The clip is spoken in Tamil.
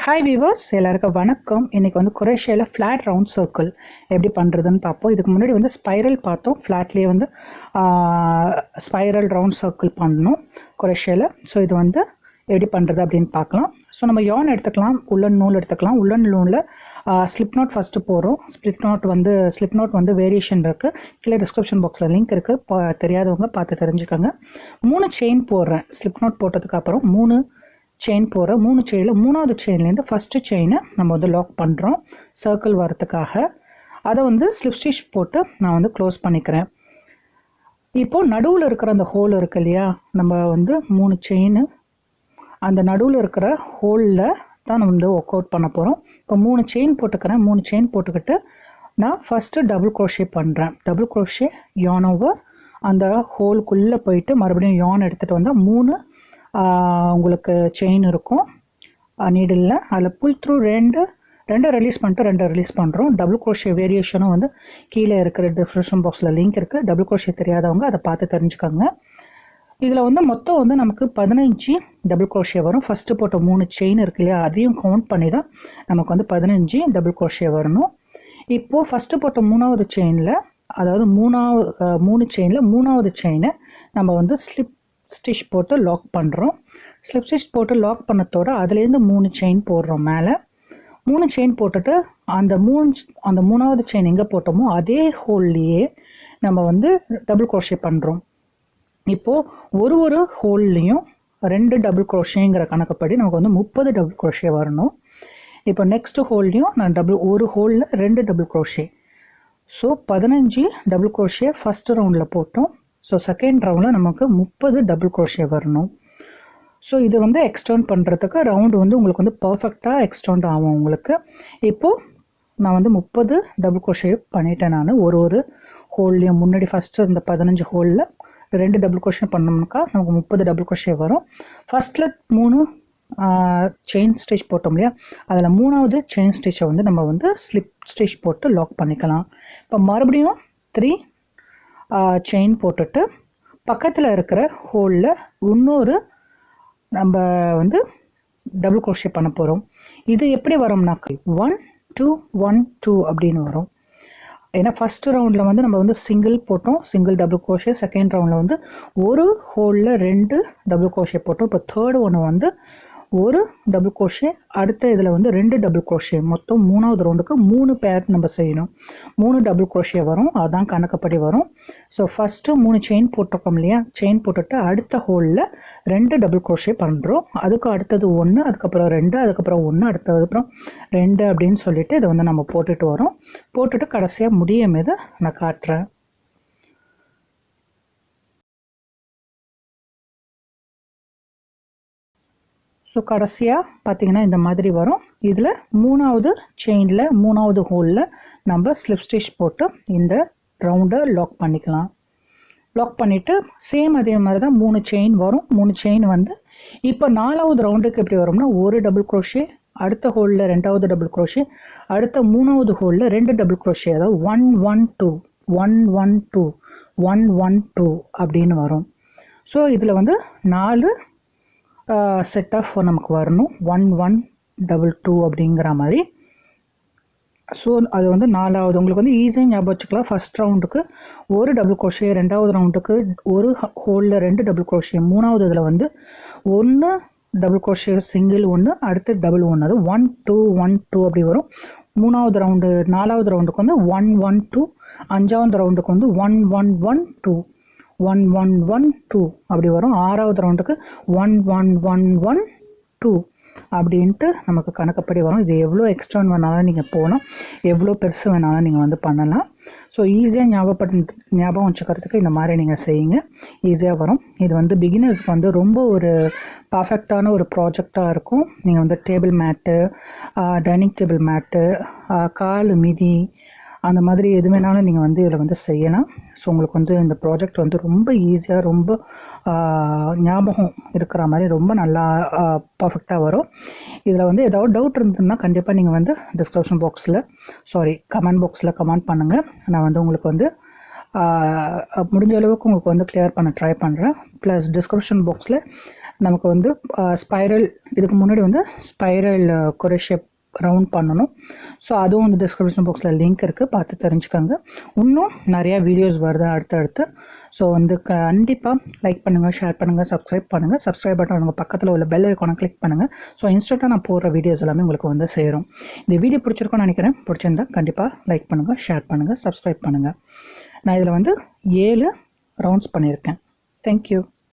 ஹாய் வீவர்ஸ், எல்லாருக்கும் வணக்கம். இன்றைக்கி வந்து குரோஷேல ஃப்ளாட் ரவுண்ட் சர்க்கிள் எப்படி பண்ணுறதுன்னு பார்ப்போம். இதுக்கு முன்னாடி வந்து ஸ்பைரல் பார்த்தோம். ஃப்ளாட்லேயே வந்து ஸ்பைரல் ரவுண்ட் சர்க்கிள் பண்ணணும் குரோஷேல. ஸோ இது வந்து எப்படி பண்ணுறது அப்படின்னு பார்க்கலாம். ஸோ நம்ம யான் எடுத்துக்கலாம், உள்ளன் நூல் எடுத்துக்கலாம். உள்ளன் நூலில் ஸ்லிப் நோட் ஃபஸ்ட்டு போகிறோம். ஸ்லிப் நோட் வந்து வேரியேஷன் இருக்குது. கீழே டிஸ்கிரிப்ஷன் பாக்ஸில் லிங்க் இருக்குது, தெரியாதவங்க பார்த்து தெரிஞ்சுக்கோங்க. 3 செயின் போடுறேன். ஸ்லிப் நோட் போட்டதுக்கப்புறம் 3 செயின் போகிறேன். 3 செயினில் 3வது செயின்லேருந்து ஃபஸ்ட்டு செயினை நம்ம வந்து லாக் பண்ணுறோம் சர்க்கிள் வரத்துக்காக. அதை வந்து ஸ்லிப் ஸ்டிச் போட்டு நான் வந்து க்ளோஸ் பண்ணிக்கிறேன். இப்போது நடுவில் இருக்கிற அந்த ஹோல் இருக்கு இல்லையா, நம்ம வந்து 3 செயின் அந்த நடுவில் இருக்கிற ஹோலில் தான் நம்ம வந்து ஒர்க் அவுட் பண்ண போகிறோம். இப்போ 3 செயின் போட்டுக்கிறேன். 3 செயின் போட்டுக்கிட்டு நான் ஃபஸ்ட்டு டபுள் க்ரோஷே பண்ணுறேன். டபுள் க்ரோஷே யான் ஓவர் அந்த ஹோலுக்குள்ளே போயிட்டு மறுபடியும் யான் எடுத்துகிட்டு வந்தால் 3 உங்களுக்கு செயின் இருக்கும் நீடில். அதில் புல் த்ரூ ரெண்டு ரிலீஸ் பண்ணிட்டு 2 ரிலீஸ் பண்ணுறோம். டபுள் க்ரோஷே வேரியேஷனும் வந்து கீழே இருக்கிற டிஸ்கிரிப்ஷன் பாக்ஸில் லிங்க் இருக்குது. டபுள் க்ரோஷே தெரியாதவங்க அதை பார்த்து தெரிஞ்சுக்கோங்க. இதில் வந்து மொத்தம் வந்து நமக்கு 15 டபுள் க்ரோஷே வரும். ஃபஸ்ட்டு போட்ட 3 செயின் இருக்கு இல்லையா, அதையும் கவுண்ட் பண்ணி தான் நமக்கு வந்து 15 டபுள் க்ரோஷே வரணும். இப்போது ஃபஸ்ட்டு போட்ட 3வது செயினில், அதாவது 3 செயினில் 3வது செயினை நம்ம வந்து ஸ்லிப் ஸ்டிச் போட்டு லாக் பண்ணுறோம். ஸ்லிப் ஸ்டிச் போட்டு லாக் பண்ணத்தோடு அதுலேருந்து 3 செயின் போடுறோம். மேலே 3 செயின் போட்டுட்டு அந்த 3வது செயின் எங்கே போட்டோமோ அதே ஹோல்லையே நம்ம வந்து டபுள் க்ரோஷே பண்ணுறோம். இப்போது ஒரு ஹோல்லையும் 2 டபுள் க்ரோஷேங்கிற கணக்குப்படி நமக்கு வந்து 30 டபுள் க்ரோஷே வரணும். இப்போ நெக்ஸ்ட் ஹோல்லையும் நான் ஒரு ஹோலில் 2 double crochet. So 15 double crochet first ரவுண்டில் போட்டோம். ஸோ செகண்ட் ரவுண்டில் நமக்கு 30 டபுள் க்ரோஷே வரணும். ஸோ இது வந்து எக்ஸ்டெண்ட் பண்ணுறதுக்கு ரவுண்டு வந்து உங்களுக்கு வந்து பர்ஃபெக்டாக எக்ஸ்டெண்ட் ஆகும் உங்களுக்கு. இப்போது நான் வந்து 30 டபுள் க்ரோஷே பண்ணிட்டேன். நான் ஒரு ஹோல்லையும் முன்னாடி ஃபஸ்ட்டு இந்த 15 ஹோலில் 2 டபுள் க்ரோஷே பண்ணோம்னாக்கா நமக்கு 30 டபுள் க்ரோஷே வரும். ஃபஸ்ட்டில் 3 செயின் ஸ்டிச் போட்டோம் இல்லையா, அதில் 3வது செயின் ஸ்டிச்சை வந்து நம்ம வந்து ஸ்லிப் ஸ்டிச் போட்டு லாக் பண்ணிக்கலாம். இப்போ மறுபடியும் 3 செயின் போட்டுட்டு பக்கத்தில் இருக்கிற ஹோலில் இன்னொரு நம்ம வந்து டபுள் க்ரோஷே பண்ண போகிறோம். இது எப்படி வரும்னாக்கா 1 2 1 2 அப்படின்னு வரும். ஏன்னா ஃபஸ்ட்டு ரவுண்டில் வந்து நம்ம வந்து சிங்கிள் போட்டோம், சிங்கிள் டபுள் க்ரோஷே. செகண்ட் ரவுண்டில் வந்து ஒரு ஹோலில் 2 டபுள் க்ரோஷே போட்டோம். இப்போ தேர்டு ஒன்று வந்து ஒரு டபுள் க்ரோஷே, அடுத்த இதில் வந்து 2 டபுள் க்ரோஷே. மொத்தம் 3வது ரவுண்டுக்கு 3 பேர் நம்ம செய்யணும். 3 டபுள் க்ரோஷே வரும், அதுதான் கணக்குப்படி வரும். ஸோ ஃபஸ்ட்டு 3 செயின் போட்டிருக்கோம் இல்லையா, செயின் போட்டுட்டு அடுத்த ஹோலில் 2 டபுள் க்ரோஷே பண்ணுறோம். அதுக்கு அடுத்தது 1, அதுக்கப்புறம் 2, அதுக்கப்புறம் 1, அதுக்கப்புறம் 2 அப்படின்னு சொல்லிட்டு இதை வந்து நம்ம போட்டுட்டு வரோம். போட்டுட்டு கடைசியாக முடிய மீது நான் காட்டுறேன். ஸோ கடைசியாக பார்த்திங்கன்னா இந்த மாதிரி வரும். இதில் 3வது செயினில் 3வது ஹோலில் நம்ம ஸ்லிப் ஸ்டிச் போட்டு இந்த ரவுண்டை லாக் பண்ணிக்கலாம். லாக் பண்ணிவிட்டு சேம் அதே மாதிரி தான் 3 செயின் வரும். 3 செயின் வந்து இப்போ 4வது ரவுண்டுக்கு எப்படி வரும்னா ஒரு டபுள் க்ரோஷே, அடுத்த ஹோலில் 2வது டபுள் க்ரோஷே, அடுத்த 3வது ஹோலில் 2 டபுள் க்ரோஷே, அதாவது 1 1 2 1 1 2 1 1 2 அப்படின்னு வரும். ஸோ இதில் வந்து 4 செட் ஆஃப் நமக்கு வரணும். 1 1 2 2 அப்படிங்கிற மாதிரி. ஸோ அது வந்து 4வது உங்களுக்கு வந்து ஈஸியாக ஞாபகம் வச்சுக்கலாம். ஃபஸ்ட் ரவுண்டுக்கு ஒரு டபுள் க்ரோஷே, 2வது ரவுண்டுக்கு ஒரு ஹோலில் 2 டபுள் க்ரோஷே, 3வது இதில் வந்து 1 டபுள் க்ரோஷே சிங்கிள் 1, அடுத்து டபுள் 1, அது 1 2 1 2 அப்படி வரும். 4வது ரவுண்டுக்கு வந்து 1 1 2, 5வது ரவுண்டுக்கு வந்து 1 1 1 2 1 1 1 2 அப்படி வரும். 6வது ரவுண்டுக்கு 1 1 1 1 2 அப்படின்ட்டு நமக்கு கணக்குப்படி வரும். இது எவ்வளோ எக்ஸ்டெண்ட் வேணாலும் நீங்கள் போகலாம், எவ்வளோ பெருசு வேணாலும் நீங்கள் வந்து பண்ணலாம். ஸோ ஈஸியாக ஞாபகம் வச்சுக்கிறதுக்கு இந்த மாதிரி நீங்கள் செய்யுங்க, ஈஸியாக வரும். இது வந்து பிகினர்ஸ்க்கு வந்து ரொம்ப ஒரு பர்ஃபெக்டான ஒரு ப்ராஜெக்டாக இருக்கும். நீங்கள் வந்து டேபிள் மேட்டு, டைனிங் டேபிள் மேட்டு, கால் மிதி, அந்த மாதிரி எது வேணாலும் நீங்கள் வந்து இதில் வந்து செய்யலாம். ஸோ உங்களுக்கு வந்து இந்த ப்ராஜெக்ட் வந்து ரொம்ப ஈஸியாக, ரொம்ப ஞாபகம் இருக்கிற மாதிரி ரொம்ப நல்லா பர்ஃபெக்டாக வரும். இதில் வந்து ஏதாவது டவுட் இருந்ததுன்னா கண்டிப்பாக நீங்கள் வந்து டிஸ்கிரிப்ஷன் பாக்ஸில் கமெண்ட் பாக்ஸில் கமெண்ட் பண்ணுங்கள். நான் வந்து உங்களுக்கு வந்து முடிஞ்ச அளவுக்கு உங்களுக்கு வந்து கிளியர் பண்ண ட்ரை பண்ணுறேன். ப்ளஸ் டிஸ்கிரிப்ஷன் பாக்ஸில் நமக்கு வந்து ஸ்பைரல் இதுக்கு முன்னாடி வந்து ஸ்பைரல் crochet ரவுண்ட் பண்ணணும். ஸோ அதுவும் வந்து டிஸ்கிரிப்ஷன் பாக்ஸில் லிங்க் இருக்குது, பார்த்து தெரிஞ்சுக்கோங்க. இன்னும் நிறையா வீடியோஸ் வருது அடுத்தடுத்து. ஸோ வந்து கண்டிப்பாக லைக் பண்ணுங்கள், ஷேர் பண்ணுங்கள், சப்ஸ்கிரைப் பண்ணுங்கள். சப்ஸ்கிரைப் பட்டன் உங்கள் பக்கத்தில் உள்ள பெல் ஐக்கானை கிளிக் பண்ணுங்கள். ஸோ இன்ஸ்டண்ட்டாக நான் போடுற வீடியோஸ் எல்லாமே உங்களுக்கு வந்து சேரும். இந்த வீடியோ பிடிச்சிருக்கோன்னு நினைக்கிறேன். பிடிச்சிருந்தா கண்டிப்பாக லைக் பண்ணுங்கள், ஷேர் பண்ணுங்கள், சப்ஸ்கிரைப் பண்ணுங்கள். நான் இதில் வந்து 7 ரவுண்ட்ஸ் பண்ணியிருக்கேன். தேங்க்யூ.